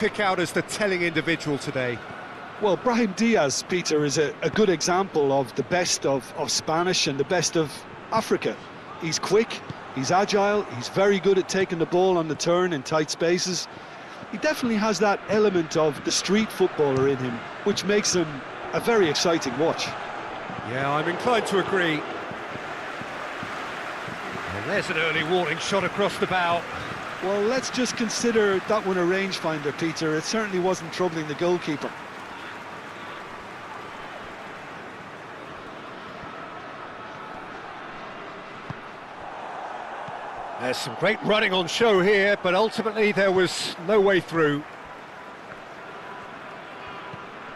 pick out as the telling individual today? Well, Brahim Diaz, Peter, is a good example of the best of Spanish and the best of Africa. He's quick, he's agile, he's very good at taking the ball on the turn in tight spaces. He definitely has that element of the street footballer in him, which makes him a very exciting watch. Yeah, I'm inclined to agree. And there's an early warning shot across the bow. Well, let's just consider that one a rangefinder, Peter. It certainly wasn't troubling the goalkeeper. There's some great running on show here, but ultimately there was no way through.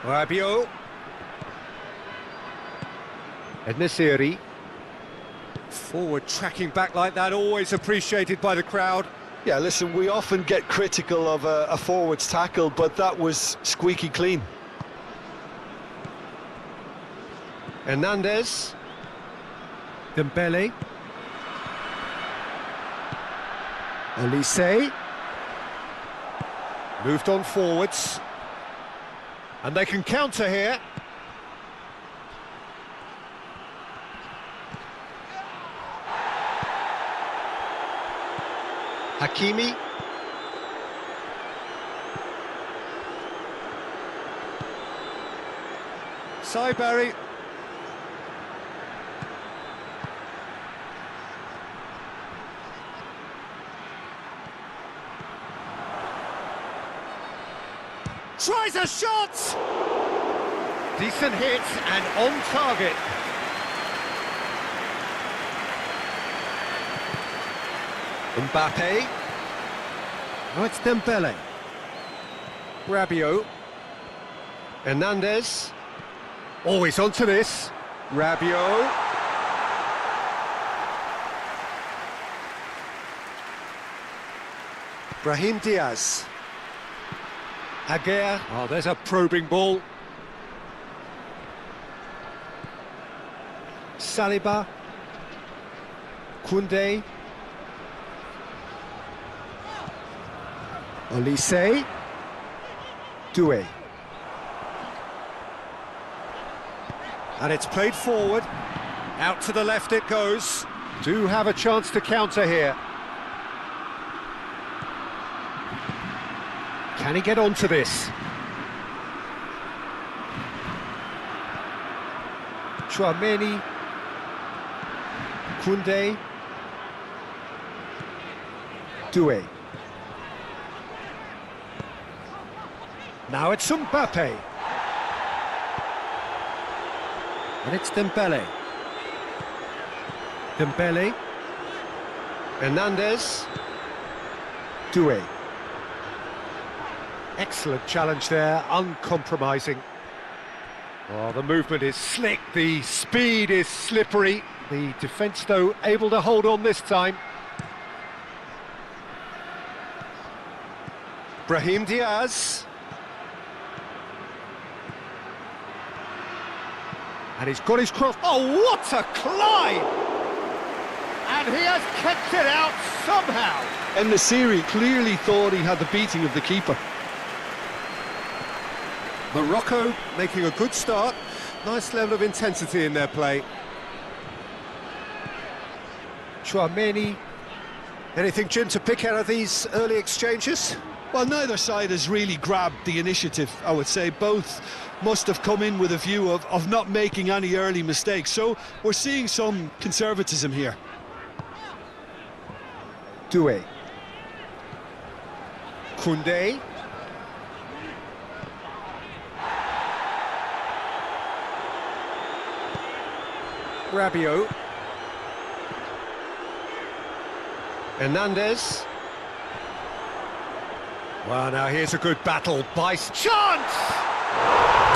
Rabiot. Nesiri. Forward tracking back like that, always appreciated by the crowd. Yeah, listen, we often get critical of a forward's tackle, but that was squeaky clean. Hernandez. Dembele. Olise. Moved on forwards. And they can counter here. Hakimi. Saibari. Tries a shot! Decent hit and on target. Mbappe. Oh, it's Dembele. Rabiot. Hernandez. Always onto this. Rabiot. Brahim Diaz. Aguirre. Oh, there's a probing ball. Saliba. Koundé. Olise. Doué. And it's played forward. Out to the left it goes. Do have a chance to counter here. Can he get onto this? Chouameni. Koundé. Doué. Now it's Mbappe. And it's Dembele. Dembele. Hernandez. Doué. Excellent challenge there, uncompromising. Oh, the movement is slick, the speed is slippery. The defence, though, able to hold on this time. Brahim Diaz. And he's got his cross. Oh, what a climb! And he has kept it out somehow. And Nesiri clearly thought he had the beating of the keeper. Morocco making a good start. Nice level of intensity in their play. Chouameni. Anything, Jim, to pick out of these early exchanges? Well, neither side has really grabbed the initiative, I would say. Both must have come in with a view of not making any early mistakes. So we're seeing some conservatism here. Doué. Koundé. Rabiot. Hernandez. Well, now here's a good battle by chance!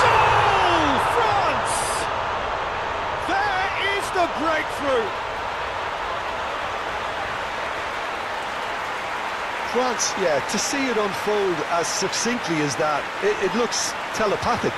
Goal! France! There is the breakthrough! France, yeah, to see it unfold as succinctly as that, it looks telepathic.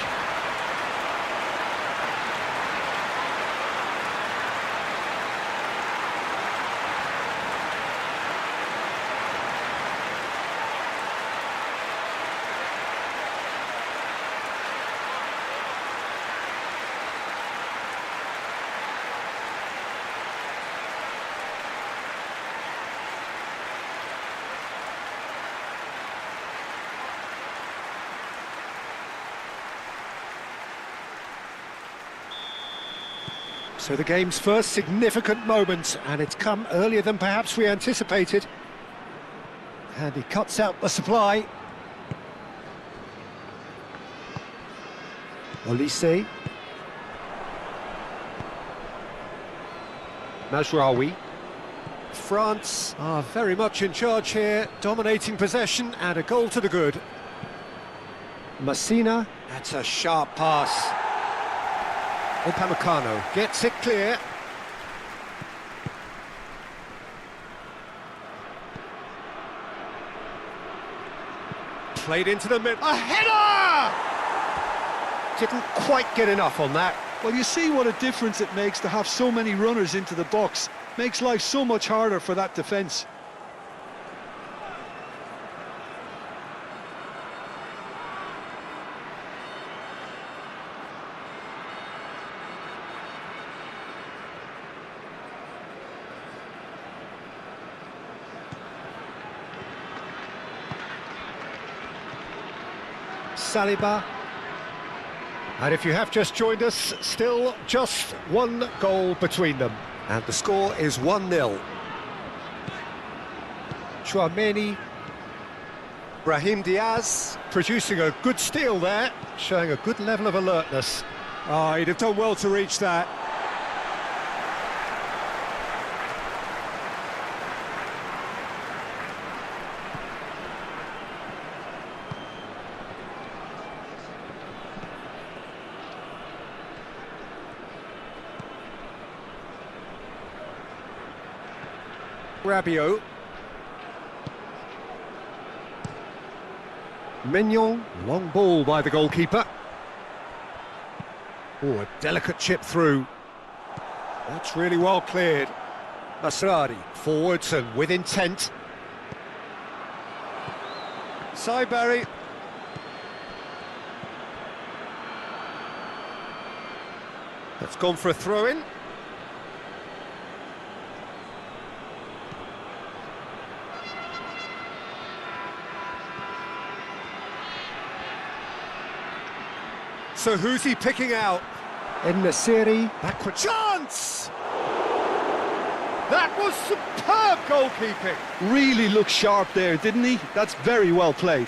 So the game's first significant moment, and it's come earlier than perhaps we anticipated. And he cuts out the supply. Olise. Mazraoui. France are very much in charge here, dominating possession and a goal to the good. Messina, that's a sharp pass. Upamecano gets it clear. Played into the middle. A header! Didn't quite get enough on that. Well, you see what a difference it makes to have so many runners into the box. Makes life so much harder for that defence. Saliba. And if you have just joined us, still just one goal between them. And the score is 1-0. Chouameni. Brahim Diaz producing a good steal there, showing a good level of alertness. Oh, he'd have done well to reach that. Rabiot. Mignon, long ball by the goalkeeper. Oh, a delicate chip through. That's really well cleared. Masrari, forwards and with intent. Saibari. That's gone for a throw-in. So who's he picking out? En-Nesyri, backward chance! That was superb goalkeeping! Really looked sharp there, didn't he? That's very well played.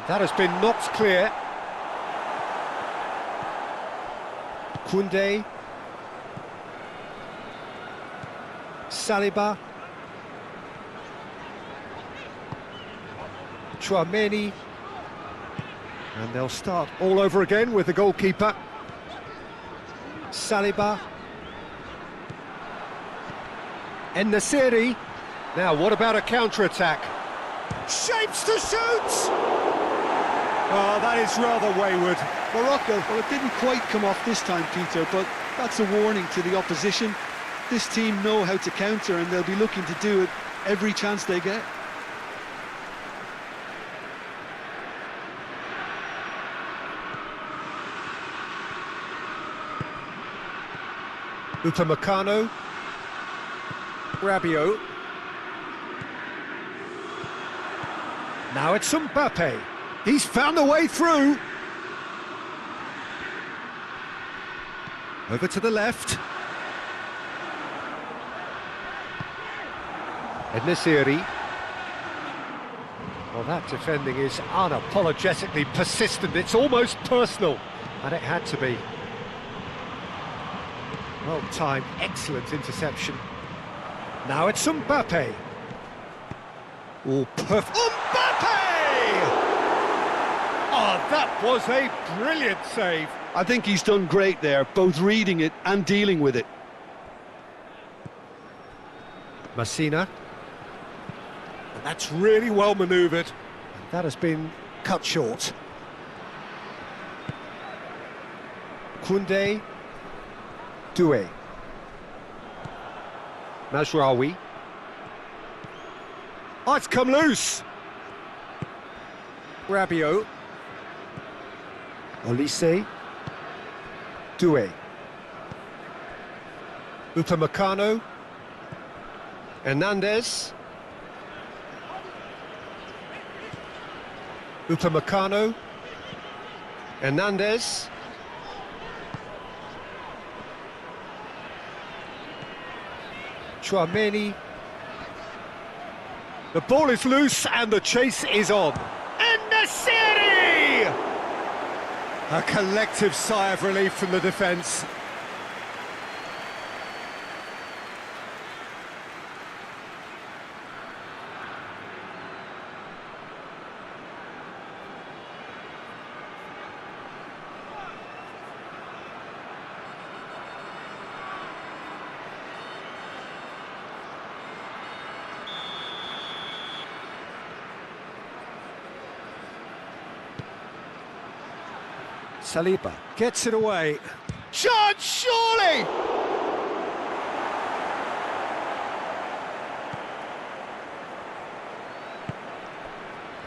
That has been knocked clear. Koundé. Saliba. Chouameni. And they'll start all over again with the goalkeeper. Saliba. En-Nesyri. Now, what about a counter-attack? Shapes to shoot! Oh, that is rather wayward. Morocco, well, it didn't quite come off this time, Peter, but that's a warning to the opposition. This team know how to counter, and they'll be looking to do it every chance they get. Upamecano. Rabiot. Now it's Mbappe. He's found a way through. Over to the left. En-Nesyri. Well, that defending is unapologetically persistent. It's almost personal, and it had to be. Well timed, excellent interception. Now it's Mbappe. Oh, perfect. Mbappe! Oh, that was a brilliant save. I think he's done great there, both reading it and dealing with it. Messina. And that's really well manoeuvred. That has been cut short. Koundé. Doué. Mazraoui. Oh, it's come loose. Rabiot. Olise. Doué. Upamecano. Hernandez. Upamecano. Hernandez. Chouameni. The ball is loose and the chase is on. En-Nesyri! A collective sigh of relief from the defence. Saliba gets it away. Chance, surely!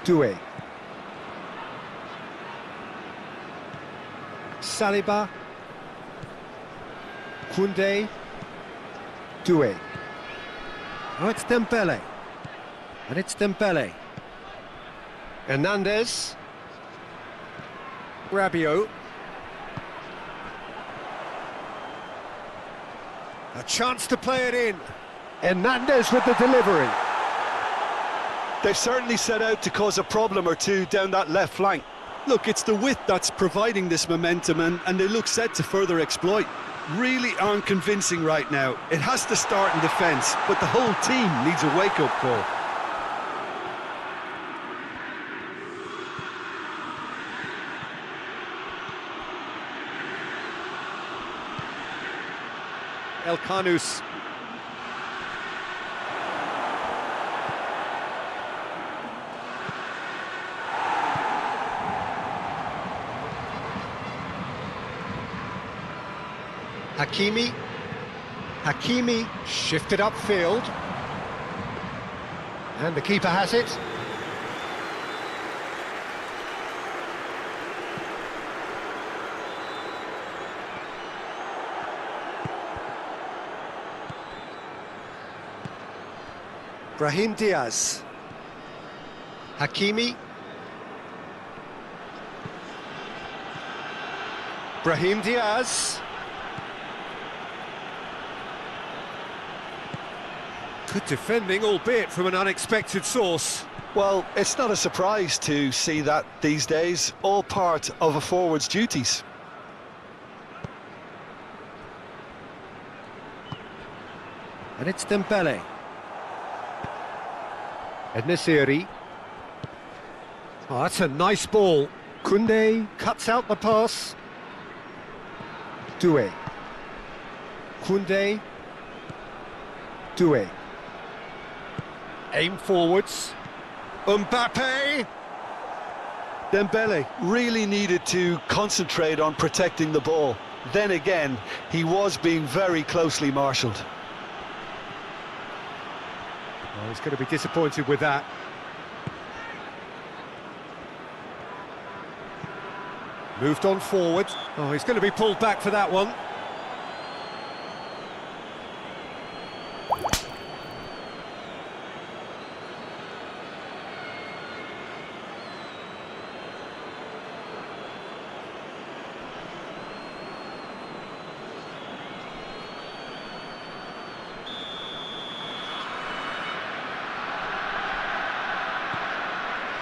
Doué. Saliba. Koundé. Doué. Oh, it's Dembele. And it's Dembele. Hernandez. Rabiot. A chance to play it in. Hernandez with the delivery. They've certainly set out to cause a problem or two down that left flank. Look, it's the width that's providing this momentum, and they look set to further exploit. Really aren't convincing right now. It has to start in defence, but the whole team needs a wake-up call. El Khanous. Hakimi. Hakimi shifted upfield. And the keeper has it. Brahim Diaz. Hakimi. Brahim Diaz. Good defending, albeit from an unexpected source. Well, it's not a surprise to see that these days, all part of a forward's duties. And it's Dembele. En-Nesyri. Oh, that's a nice ball. Koundé cuts out the pass. Doué. Koundé. Doué. Aim forwards. Mbappe. Dembele really needed to concentrate on protecting the ball. Then again, he was being very closely marshalled. Oh, he's going to be disappointed with that. Moved on forward. Oh, he's going to be pulled back for that one.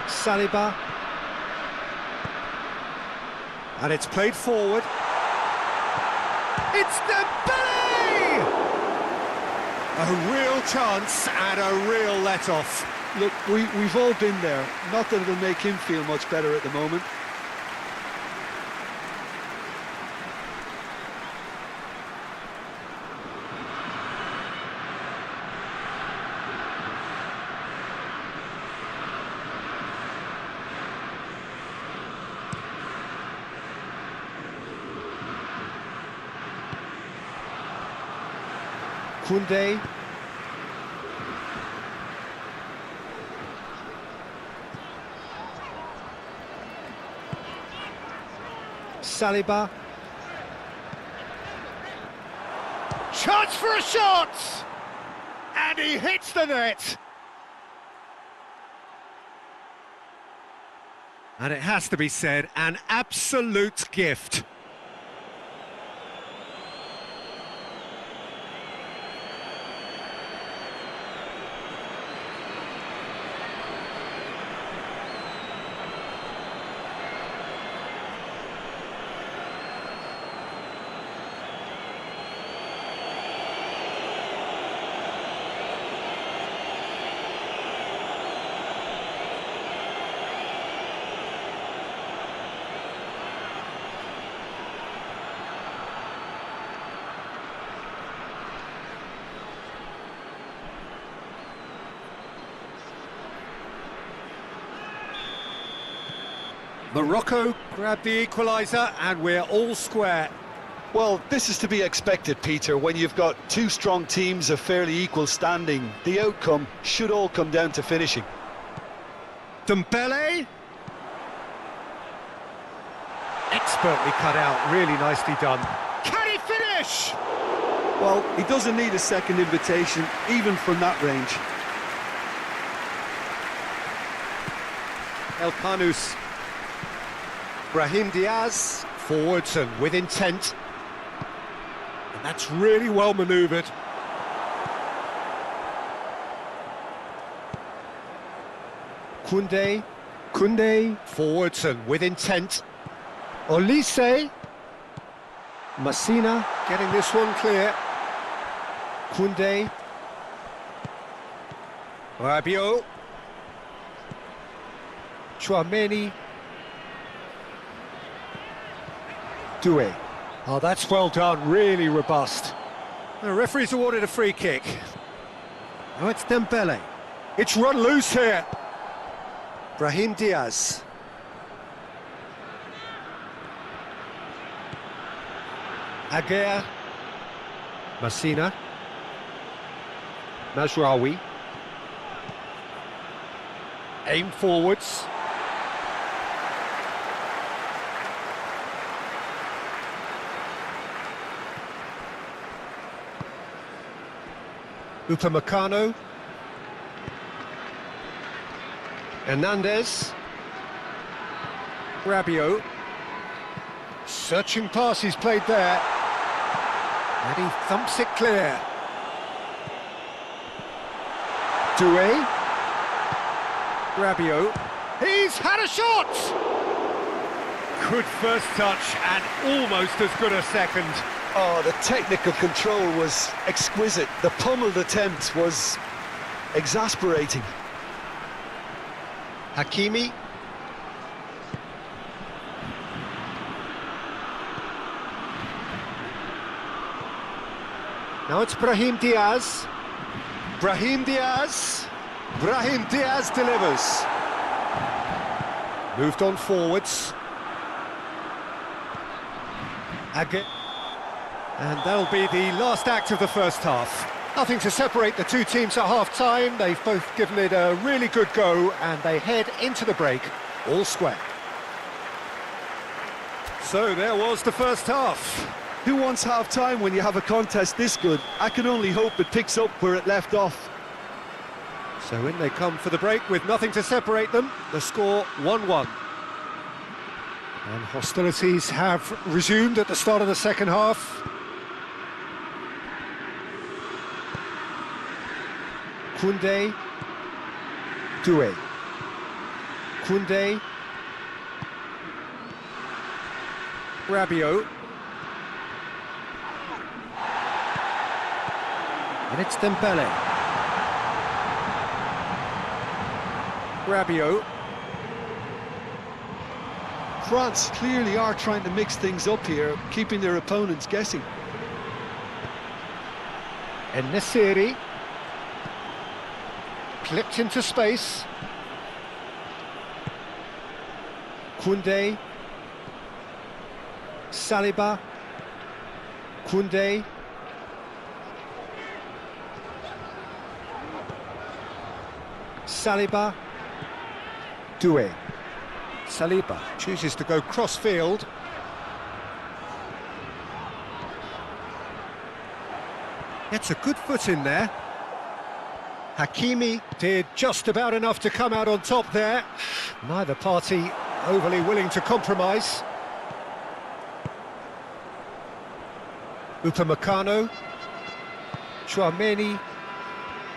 Saliba. And it's played forward. It's Dembele! A real chance and a real let-off. Look, we've all been there. Not that it'll make him feel much better at the moment. Koundé. Saliba. Chance for a shot! And he hits the net! And it has to be said, an absolute gift. Morocco grabbed the equaliser and we're all square. Well, this is to be expected, Peter. When you've got two strong teams of fairly equal standing, the outcome should all come down to finishing. Dembele. Expertly cut out, really nicely done. Can he finish? Well, he doesn't need a second invitation, even from that range. El Panus. Brahim Diaz, forwards and with intent. And that's really well manoeuvred. Koundé, forwards and with intent. Olise. Messina getting this one clear. Koundé. Rabiot. Chouameni. Doué. Oh, that's well done, really robust. The referee's awarded a free kick. Oh, it's Dembele. It's run loose here. Brahim Diaz. Aguirre. Messina. Mazraoui. Aim forwards. Upamecano. Hernandez. Rabiot. Searching pass he's played there. And he thumps it clear. Doué. Rabiot. He's had a shot! Good first touch and almost as good a second. Oh, the technical control was exquisite. The pummeled attempt was exasperating. Hakimi. Now it's Brahim Diaz. Brahim Diaz. Brahim Diaz delivers. Moved on forwards. And that'll be the last act of the first half. Nothing to separate the two teams at half-time. They've both given it a really good go, and they head into the break all square. So there was the first half. Who wants half-time when you have a contest this good? I can only hope it picks up where it left off. So in they come for the break with nothing to separate them. The score 1-1. And hostilities have resumed at the start of the second half. Koundé. Doué. Koundé. Rabiot. And it's Dembele. Rabiot. France clearly are trying to mix things up here, keeping their opponents guessing. En-Nesyri. Clipped into space. Koundé. Saliba. Koundé. Saliba. Doué. Saliba chooses to go cross-field. Gets a good foot in there. Hakimi did just about enough to come out on top there. Neither party overly willing to compromise. Upamecano. Chouameni.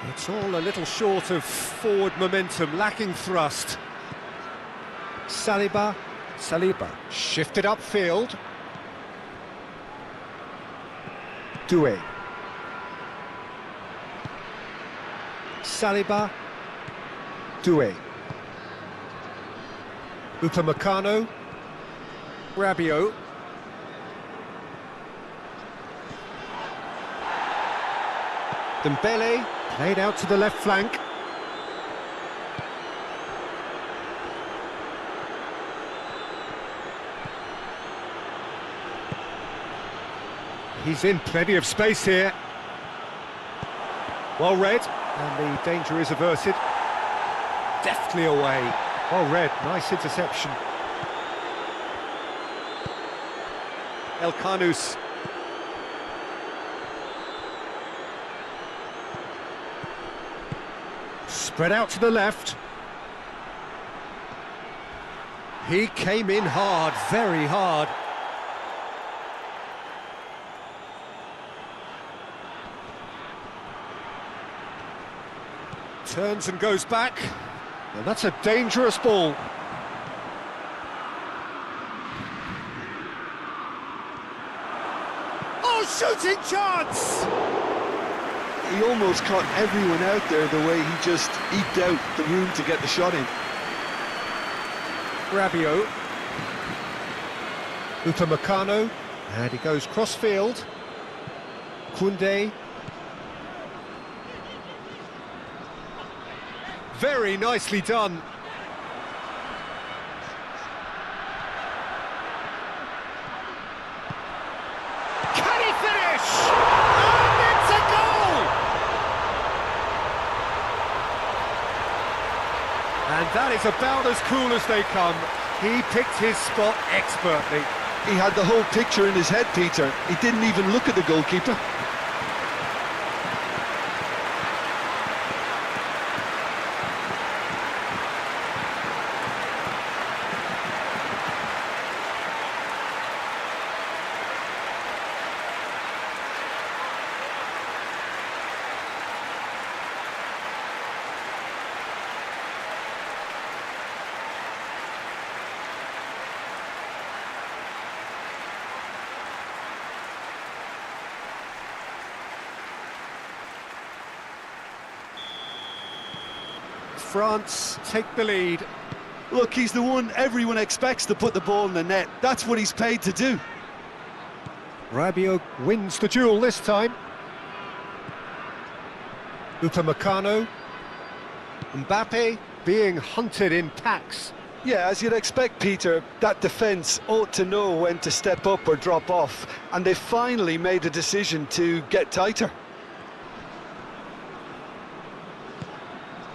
It's all a little short of forward momentum, lacking thrust. Saliba. Shifted upfield. Doué. Saliba. Doué. Upamecano. Rabiot. Dembele, played out to the left flank. He's in plenty of space here. Well read, and the danger is averted. Deftly away. Well read, nice interception. El Khanous. Spread out to the left. He came in hard, very hard. Turns and goes back. And that's a dangerous ball. Oh, shooting chance! He almost caught everyone out there the way he just eked out the room to get the shot in. Rabiot. Upamecano. And he goes cross-field. Koundé. Very nicely done. Can he finish? And it's a goal! And that is about as cool as they come. He picked his spot expertly. He had the whole picture in his head, Peter. He didn't even look at the goalkeeper. France take the lead. Look, he's the one everyone expects to put the ball in the net. That's what he's paid to do. Rabiot wins the duel this time. Upamecano. Mbappe being hunted in packs. Yeah, as you'd expect, Peter, that defence ought to know when to step up or drop off, and they finally made a decision to get tighter.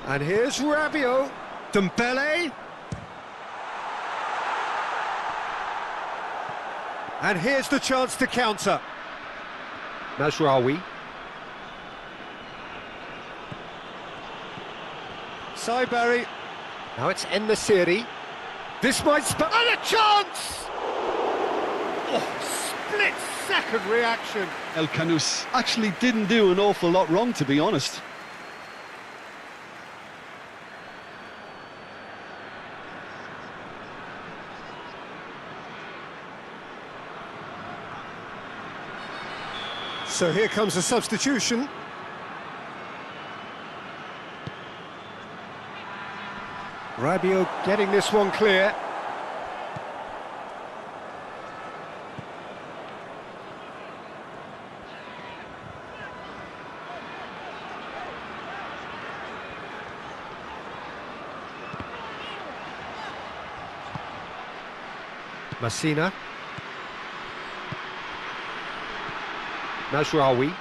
And here's Rabiot. Dembele. And here's the chance to counter. Mazraoui. Saibari. Now it's En-Nesyri. This might spell and a chance! Oh, split-second reaction. El Khanous actually didn't do an awful lot wrong, to be honest. So here comes a substitution. Rabiot getting this one clear. Messina. Mazraoui.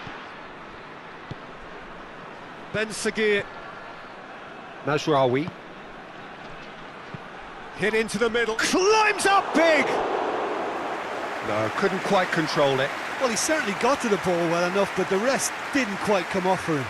Ben Seguir. Mazraoui. Hit into the middle. Climbs up big! No, couldn't quite control it. Well, he certainly got to the ball well enough, but the rest didn't quite come off for him.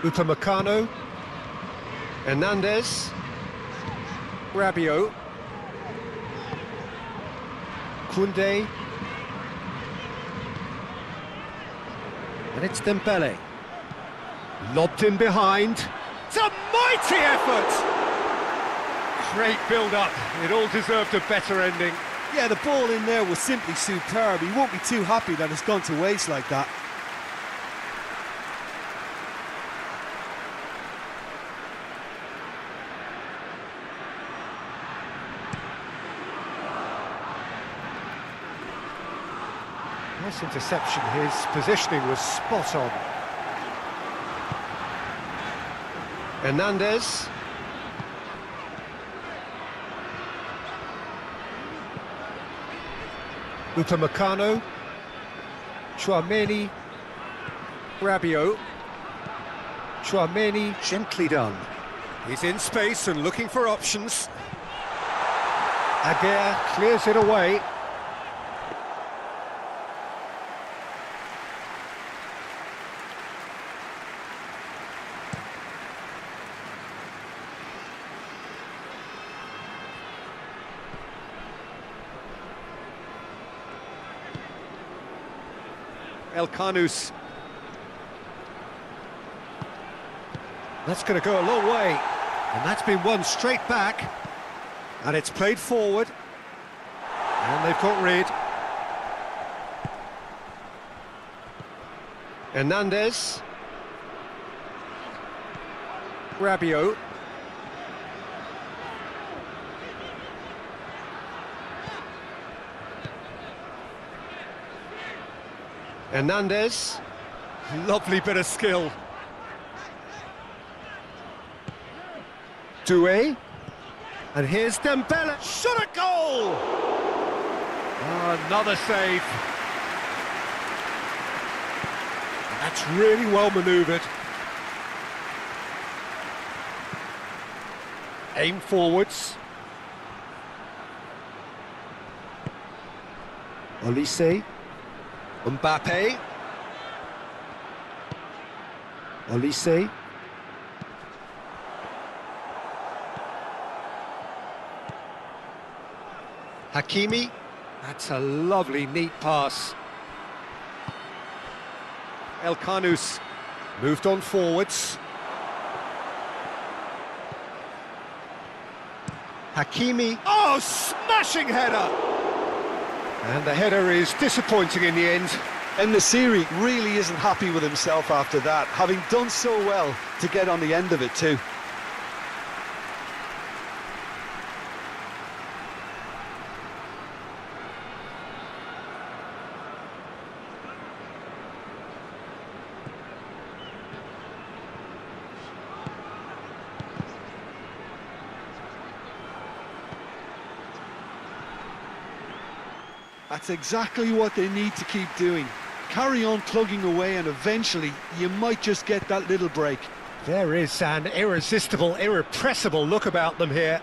Upamecano, Hernandez, Rabiot, Koundé, and it's Dembele. Lobbed in behind. It's a mighty effort! Great build-up. It all deserved a better ending. Yeah, the ball in there was simply superb. He won't be too happy that it's gone to waste like that. Nice interception, his positioning was spot on. Hernandez. Upamecano. Tchouaméni. Rabiot. Tchouaméni, gently done. He's in space and looking for options. Aguirre clears it away. El Khanous. That's going to go a long way. And that's been won straight back. And it's played forward. And they've got rid. Hernandez. Rabiot. Hernandez, lovely bit of skill. Doué, and here's Dembele, shot a goal! Oh, another save. That's really well manoeuvred. Aim forwards. Olise. Mbappe. Olise. Hakimi. That's a lovely, neat pass. El Khanous moved on forwards. Hakimi. Oh, smashing header! And the header is disappointing in the end. And Nasiri really isn't happy with himself after that, having done so well to get on the end of it too. That's exactly what they need to keep doing. Carry on plugging away and eventually you might just get that little break. There is an irresistible, irrepressible look about them here.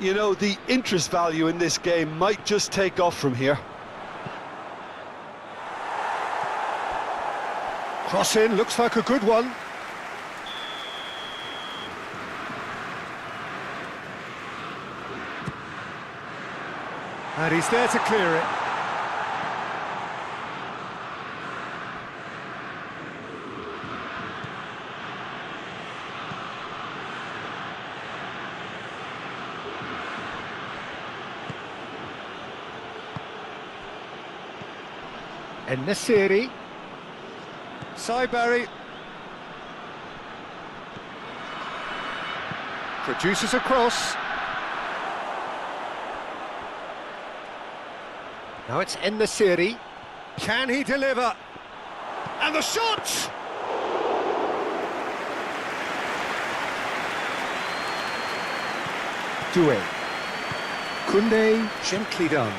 You know, the interest value in this game might just take off from here. Cross in, looks like a good one. And he's there to clear it. And Nasiri. Saibari. Produces a cross. Now it's En-Nesyri. Can he deliver? And the shot! Doué. Koundé, gently done.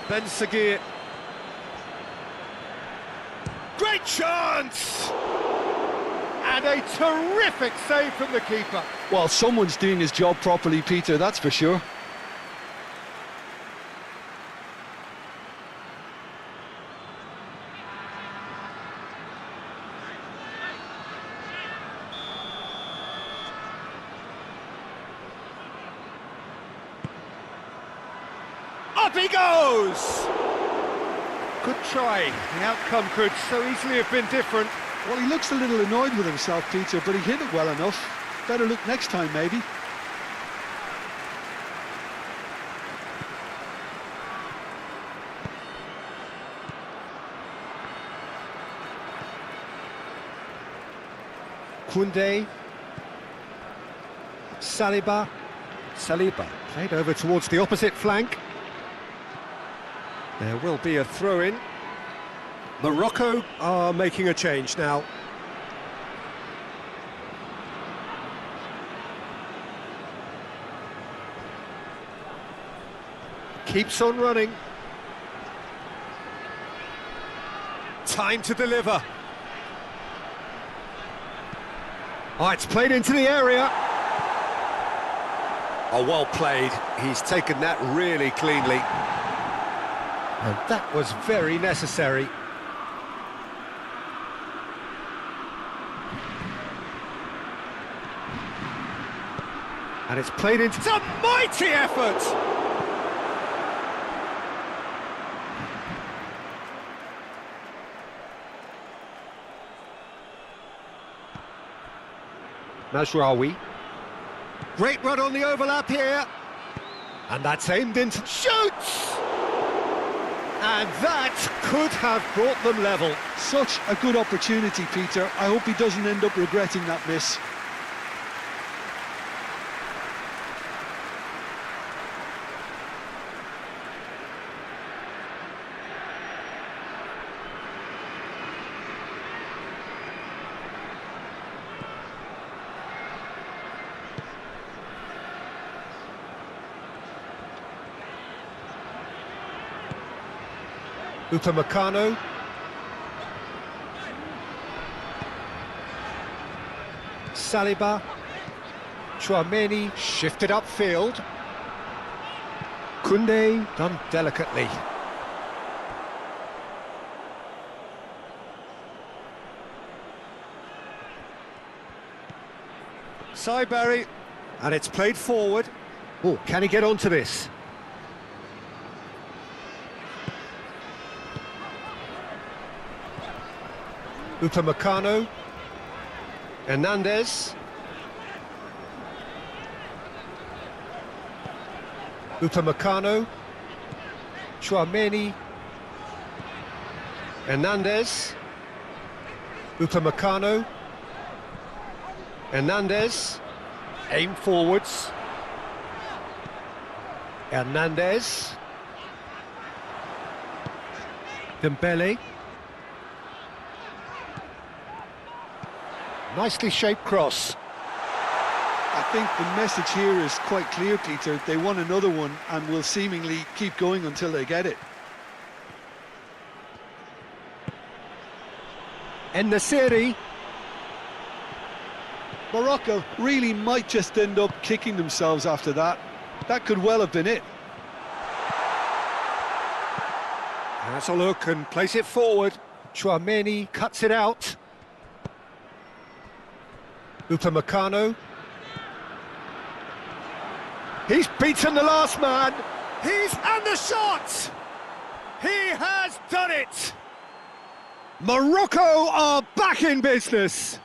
Ben Seguir. Great chance! And a terrific save from the keeper. Well, someone's doing his job properly, Peter, that's for sure. Up he goes! Good try. The outcome could so easily have been different. Well, he looks a little annoyed with himself, Peter, but he hit it well enough. Better look next time, maybe. Koundé. Saliba. Saliba played over towards the opposite flank. There will be a throw-in. Morocco are making a change now. Keeps on running. Time to deliver. Oh, it's played into the area. Oh, well played. He's taken that really cleanly. And that was very necessary. And it's played into... It's a mighty effort! Mazraoui. Great run on the overlap here. And that's aimed into... Shoots! And that could have brought them level. Such a good opportunity, Peter. I hope he doesn't end up regretting that miss. Upamecano. Saliba. Tchouaméni shifted upfield. Koundé done delicately. Saibari, and it's played forward. Oh, can he get onto this? Upamecano. Hernandez. Upamecano. Tchouaméni. Hernandez. Upamecano. Hernandez. Aim forwards. Hernandez. Dembele. Nicely shaped cross. I think the message here is quite clear, Peter. They want another one and will seemingly keep going until they get it. En-Nesyri. Morocco really might just end up kicking themselves after that. That could well have been it. Has a look and place it forward. Tchouaméni cuts it out. Upamecano. He's beaten the last man. And the shot! He has done it! Morocco are back in business.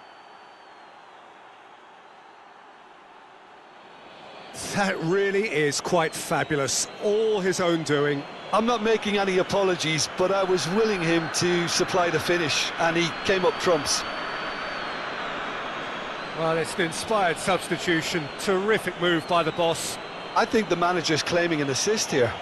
That really is quite fabulous. All his own doing. I'm not making any apologies, but I was willing him to supply the finish, and he came up trumps. Well, it's an inspired substitution. Terrific move by the boss. I think the manager's claiming an assist here.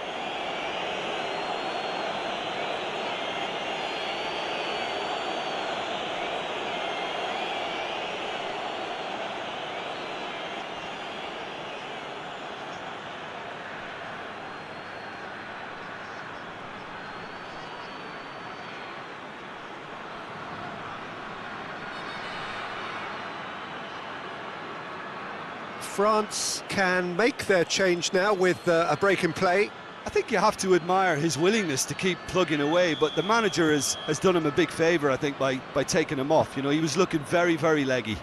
France can make their change now with a break in play. I think you have to admire his willingness to keep plugging away, but the manager has done him a big favour, I think, by taking him off. You know, he was looking very, very leggy.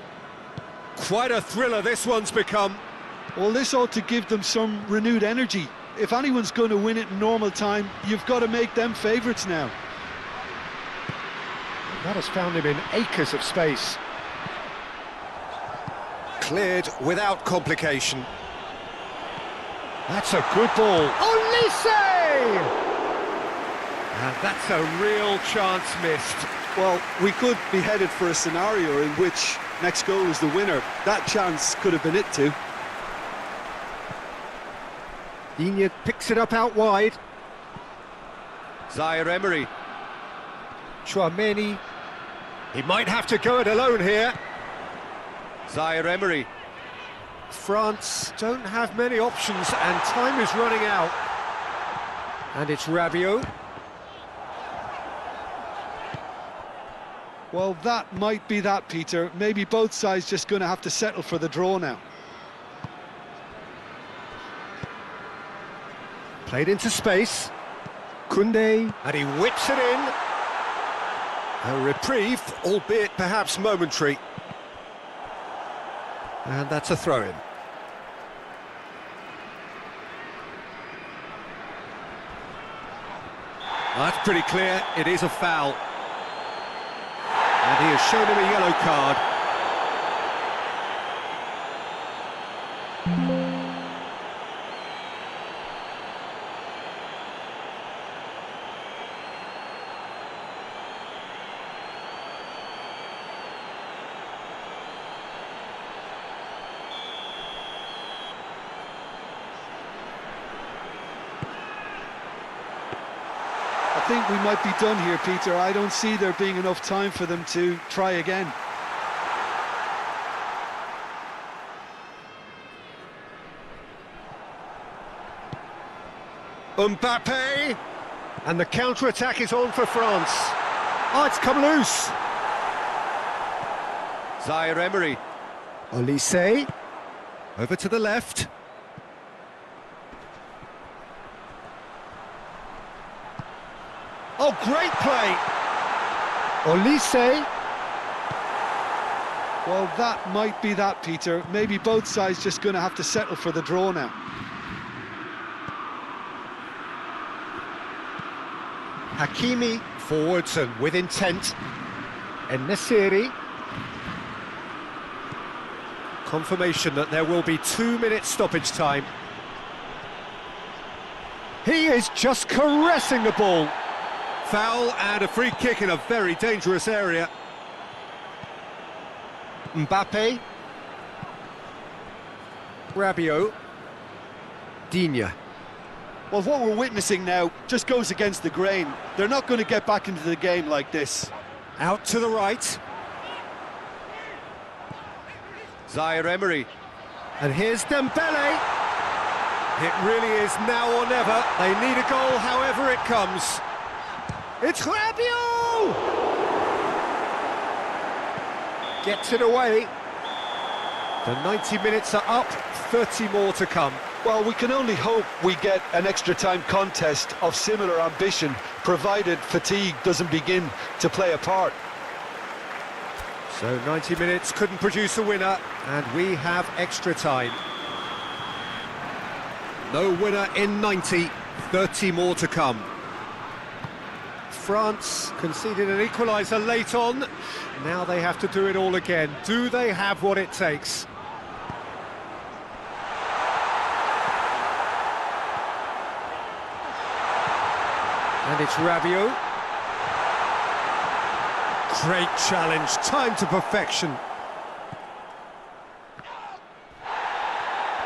Quite a thriller this one's become. Well, this ought to give them some renewed energy. If anyone's going to win it in normal time, you've got to make them favourites now. That has found him in acres of space. Cleared without complication. That's a good ball. Olise! And that's a real chance missed. Well, we could be headed for a scenario in which next goal is the winner. That chance could have been it too. Digne picks it up out wide. Zaire-Emery. Chouameni. He might have to go it alone here. Zaire-Emery. France don't have many options and time is running out. And it's Rabiot. Well, that might be that, Peter. Maybe both sides just going to have to settle for the draw now. Played into space. Koundé, and he whips it in. A reprieve, albeit perhaps momentary. And that's a throw-in. That's pretty clear, it is a foul. And he has shown him a yellow card. I think we might be done here, Peter. I don't see there being enough time for them to try again. Mbappe! And the counter-attack is on for France. Oh, it's come loose. Zaire-Emery. Olise. Over to the left. Oh, great play! Olise. Well, that might be that, Peter. Maybe both sides just going to have to settle for the draw now. Hakimi forwards and with intent. En-Nesyri. Confirmation that there will be 2 minutes stoppage time. He is just caressing the ball. Foul and a free kick in a very dangerous area. Mbappe. Rabiot. Digne. Well, what we're witnessing now just goes against the grain. They're not going to get back into the game like this. Out to the right. Zaire-Emery. And here's Dembele. It really is now or never. They need a goal however it comes. It's Rabiot! Gets it away. The 90 minutes are up, 30 more to come. Well, we can only hope we get an extra time contest of similar ambition, provided fatigue doesn't begin to play a part. So 90 minutes couldn't produce a winner, and we have extra time. No winner in 90, 30 more to come. France conceded an equaliser late on. Now they have to do it all again. Do they have what it takes? And it's Rabiot. Great challenge, time to perfection.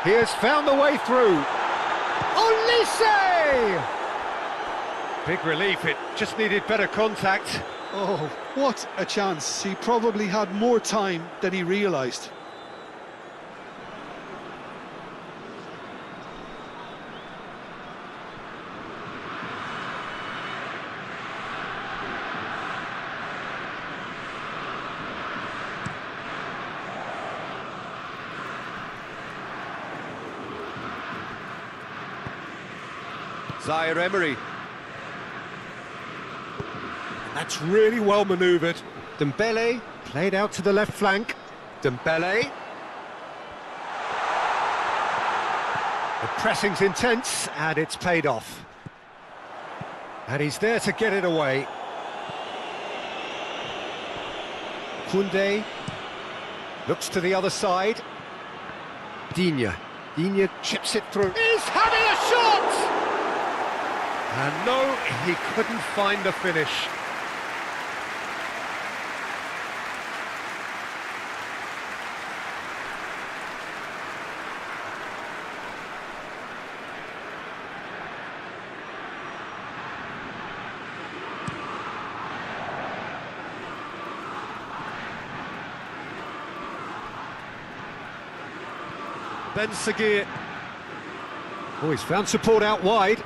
He has found the way through. Olise! Big relief, it just needed better contact. Oh, what a chance. He probably had more time than he realised. Zaire-Emery. That's really well manoeuvred. Dembele played out to the left flank. Dembele. The pressing's intense and it's paid off. And he's there to get it away. Koundé looks to the other side. Digne chips it through. He's having a shot! And no, he couldn't find the finish. Ben Seguir. Oh, he's found support out wide.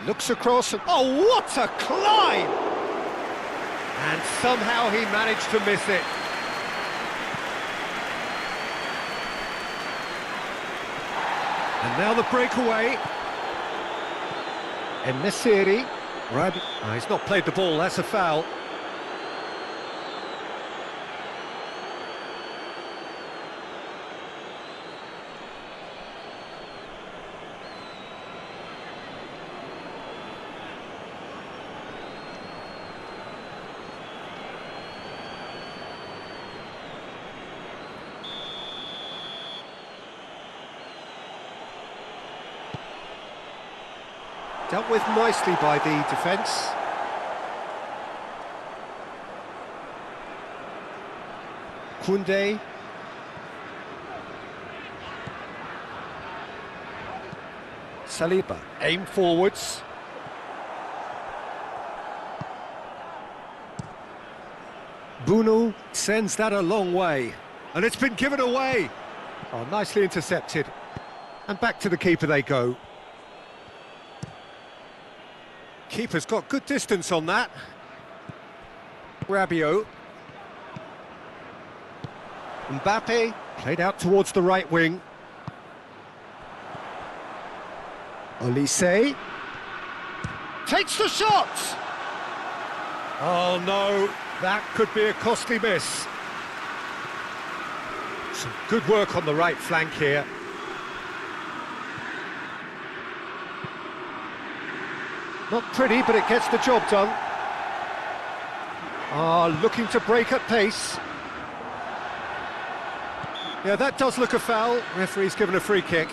Looks across and... oh, what a climb! And somehow he managed to miss it. And now the breakaway. En-Nesyri. Right. Oh, he's not played the ball, that's a foul. Dealt with nicely by the defence. Koundé. Saliba, aim forwards. Bunu sends that a long way. And it's been given away. Oh, nicely intercepted. And back to the keeper they go. Keeper's got good distance on that. Rabiot. Mbappe played out towards the right wing. Olise takes the shot. Oh no, that could be a costly miss. Some good work on the right flank here. Not pretty, but it gets the job done. Looking to break at pace. Yeah, that does look a foul. Referee's given a free kick.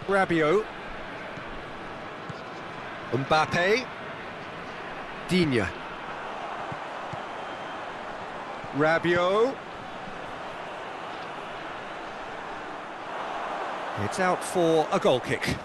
Rabiot. Mbappe. Digne. Rabiot. It's out for a goal kick.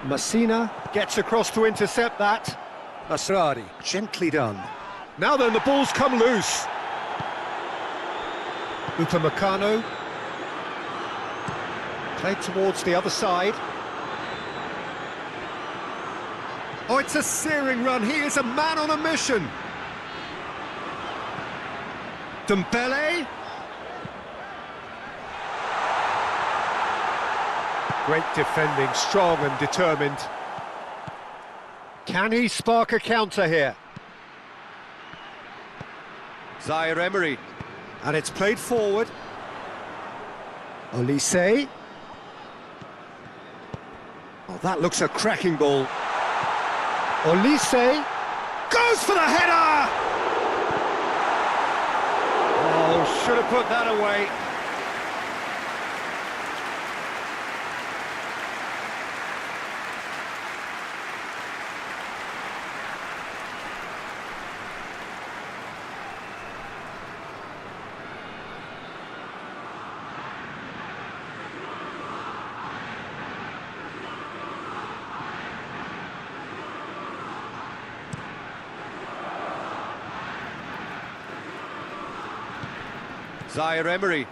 Messina gets across to intercept that. Asrari, gently done. Now then, the ball's come loose. Upamecano. Played towards the other side. Oh, it's a searing run. He is a man on a mission. Dembele. Great defending, strong and determined. Can he spark a counter here? Zaire-Emery. And it's played forward. Olise. Oh, that looks a cracking ball. Olise goes for the header! Oh, should have put that away. Zaire-Emery.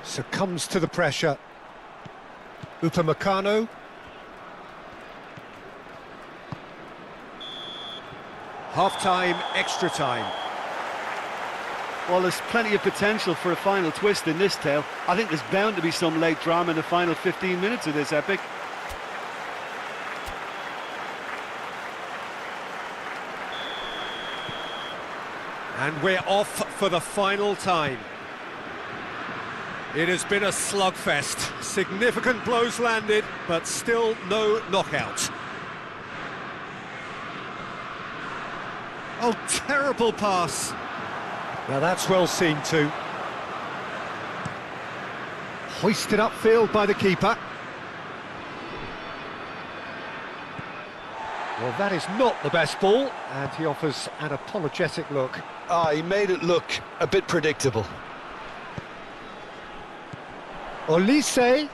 Succumbs to the pressure. Upamecano. Half-time, extra time. Well, there's plenty of potential for a final twist in this tale. I think there's bound to be some late drama in the final 15 minutes of this epic. And we're off for the final time. It has been a slugfest. Significant blows landed, but still no knockout. Oh, terrible pass. Now that's well seen too. Hoisted upfield by the keeper. Well, that is not the best ball, and he offers an apologetic look. He made it look a bit predictable. Olise.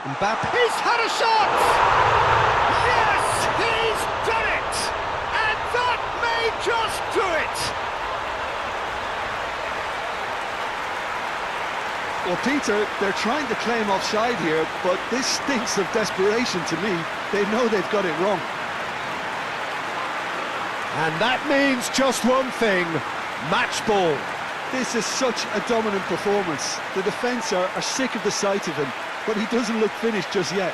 Mbappe. He's had a shot! Yes, he's done it! And that may just do it! Well, Peter, they're trying to claim offside here, but this stinks of desperation to me. They know they've got it wrong. And that means just one thing, match ball. This is such a dominant performance. The defence are sick of the sight of him, but he doesn't look finished just yet.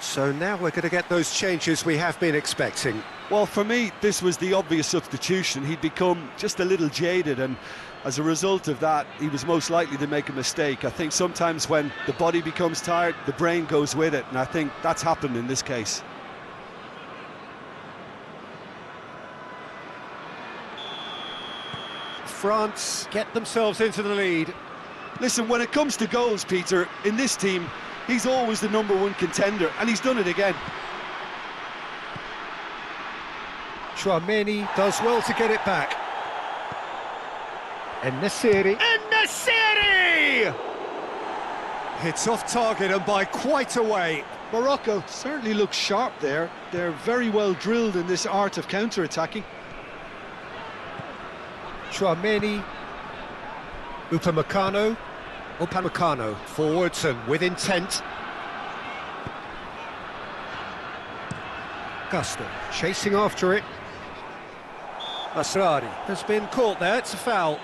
So now we're going to get those changes we have been expecting. Well, for me, this was the obvious substitution. He'd become just a little jaded, and as a result of that, he was most likely to make a mistake. I think sometimes when the body becomes tired, the brain goes with it, and I think that's happened in this case. France get themselves into the lead. Listen, when it comes to goals, Peter, in this team, he's always the #1 contender, and he's done it again. Chouameni does well to get it back. En-Nesyri. En-Nesyri! It's off target and by quite a way. Morocco certainly looks sharp there. They're very well drilled in this art of counter-attacking. Chouameni. Upamecano. Upamecano forwards and with intent. Gusto chasing after it. Asrari has been caught there, it's a foul.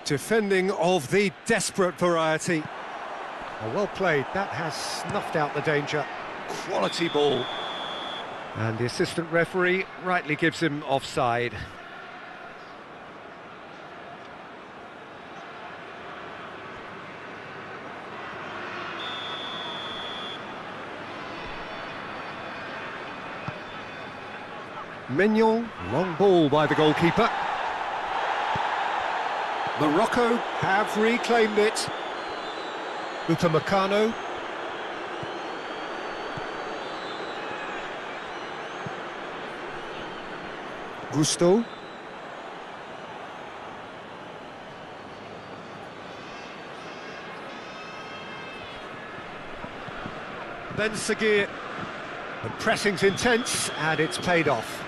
Defending of the desperate variety. Oh, well played, that has snuffed out the danger. Quality ball. And the assistant referee rightly gives him offside. Mignon, long ball by the goalkeeper. Morocco have reclaimed it. Upamecano. Gusto. Ben Seguir. The pressing's intense and it's paid off.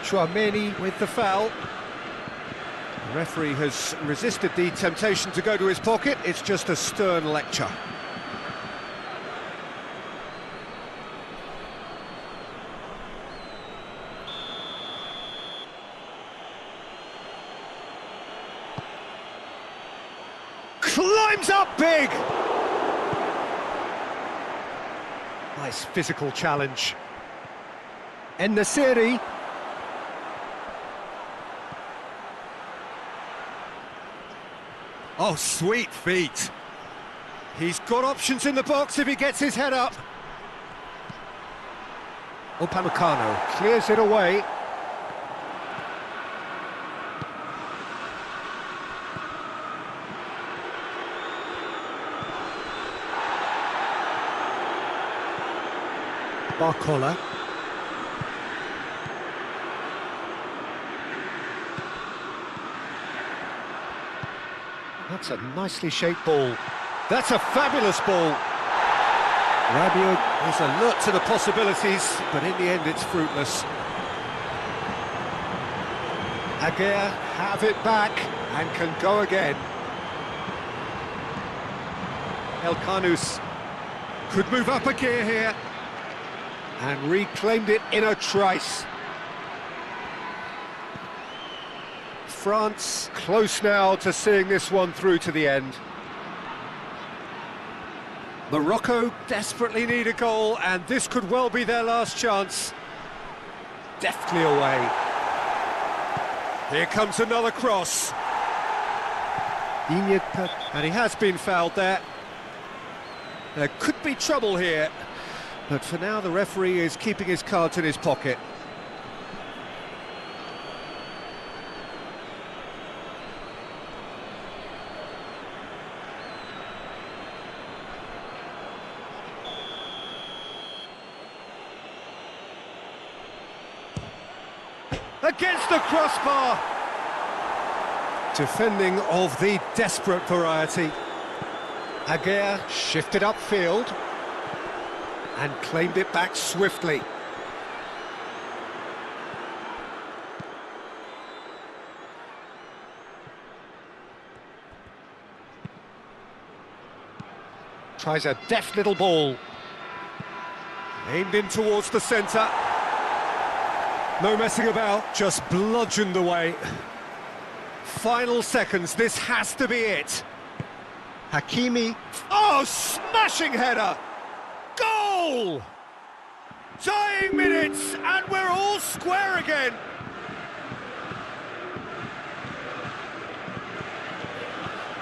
Chouameni with the foul. The referee has resisted the temptation to go to his pocket. It's just a stern lecture. Climbs up big! Nice physical challenge. En-Nesyri. Oh, sweet feet. He's got options in the box if he gets his head up. Upamecano clears it away. Barcola. That's a nicely shaped ball. That's a fabulous ball. Rabiot is alert to the possibilities, but in the end it's fruitless. Aguirre have it back and can go again. El Khanous could move up a gear here and reclaimed it in a trice. France close now to seeing this one through to the end. Morocco desperately need a goal, and this could well be their last chance. Deftly away. Here comes another cross. And he has been fouled there. There could be trouble here, but for now the referee is keeping his cards in his pocket. Against the crossbar! Defending of the desperate variety. Aguirre shifted upfield and claimed it back swiftly. Tries a deft little ball. Aimed in towards the centre. No messing about, just bludgeoned away. Final seconds, this has to be it. Hakimi. Oh, smashing header! Goal! Dying minutes, and we're all square again.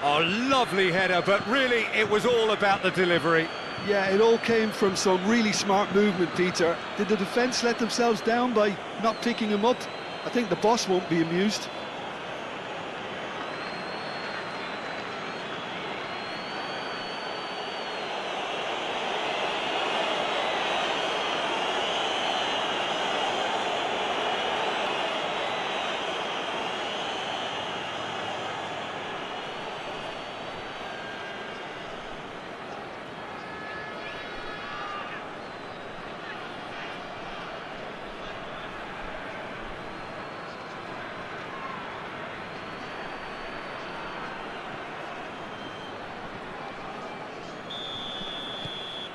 Oh, lovely header, but really it was all about the delivery. Yeah, it all came from some really smart movement, Peter. Did the defence let themselves down by not picking him up? I think the boss won't be amused.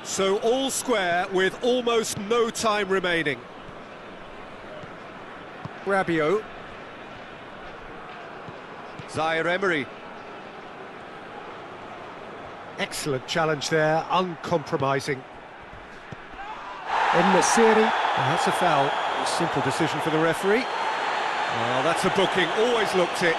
So all square with almost no time remaining. Rabiot. Zaire-Emery. Excellent challenge there, uncompromising. En-Nesyri. That's a foul. A simple decision for the referee. Oh, that's a booking, always looked it.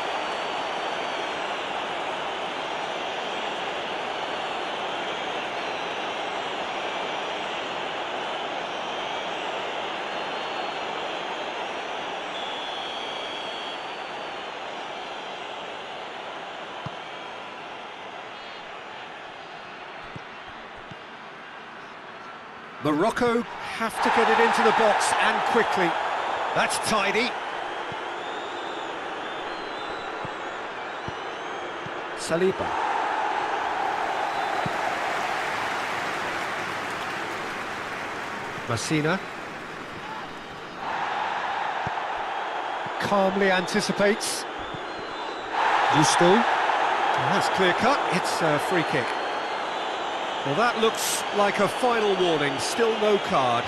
Morocco have to get it into the box and quickly. That's tidy. Saliba. Messina. Calmly anticipates. Justo. That's clear cut. It's a free kick. Well, that looks like a final warning, still no card.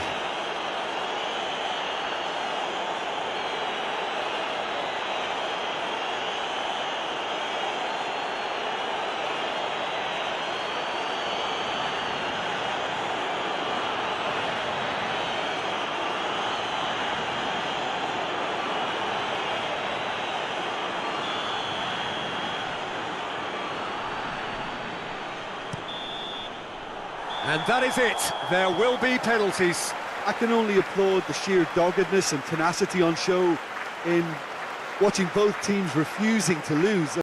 And that is it. There will be penalties. I can only applaud the sheer doggedness and tenacity on show in watching both teams refusing to lose.